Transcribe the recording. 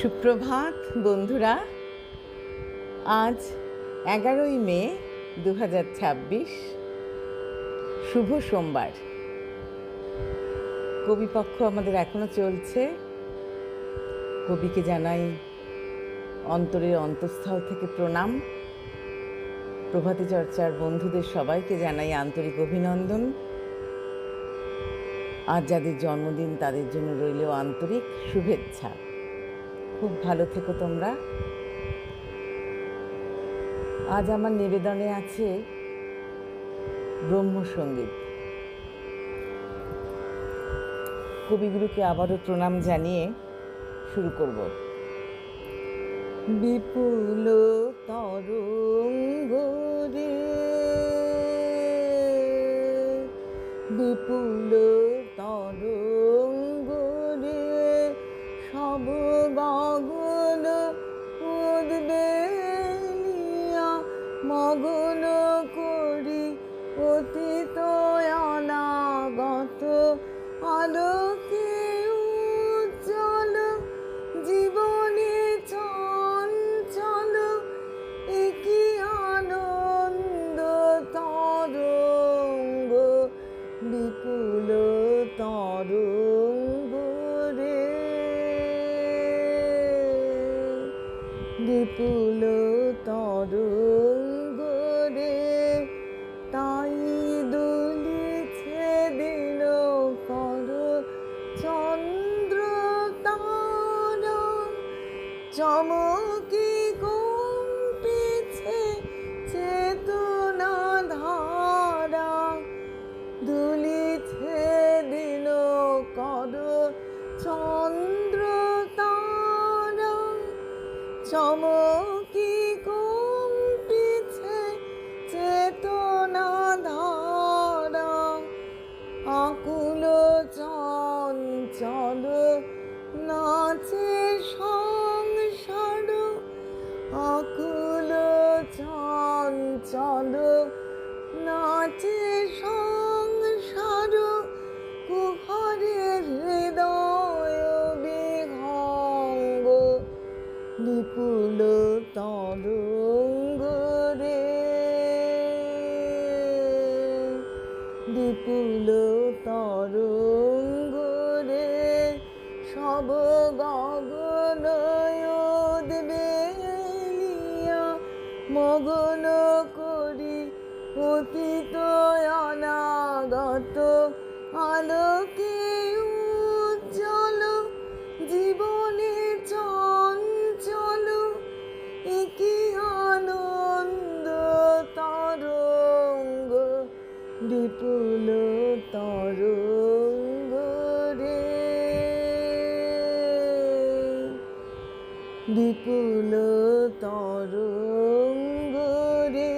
সুপ্রভাত বন্ধুরা। আজ 11ই মে 2026, শুভ সোমবার। কবিপক্ষ আমাদের এখনো চলছে। কবিকে জানাই অন্তরের অন্তঃস্থল থেকে প্রণাম। প্রভাতী চর্চার বন্ধুদের সবাইকে জানাই আন্তরিক অভিনন্দন। আজ যাদের জন্মদিন তাদের জন্য রইল আন্তরিক শুভেচ্ছা। খুব ভালো থেকো তোমরা। আজ আমার নিবেদনে আছে ব্রহ্মসঙ্গীত। কবিগুরুকে আবারও প্রণাম জানিয়ে শুরু করব। বিপুল তরঙ্গ রে, বিপুল তরঙ্গ রে, সব গগন উদ্বেলিয়া মগন করি অতীত অনাগত আলোকে উজ্জ্বল জীবনে চঞ্চল একি আনন্দ তরঙ্গ, বিপুল তরঙ্গ রে, বিপুল তরঙ্গ রে। তাই দুলিছে দিন কর চন্দ্র তারা, চমকি কম্পিছে চেতনা ধারা। দুলিছে দিন কর চন্দ্র তারা, চমকি কম্পিছে চেতনা ধারা। আকুল চঞ্চল নাচে সংসার, আকুল চঞ্চল নাচে সংসার। কুহরে হৃদয় বিহঙ্গ, বিপুল তরঙ্গ রে, বিপুল তরঙ্গ রে। সব গগন উদ্বেলিয়া মগন করি অতীত অনাগত আলোকে উজ্জ্বল জীবনে চঞ্চল একি আনন্দ তরঙ্গ, বিপুল তরঙ্গ রে, বিপুল তরঙ্গ রে।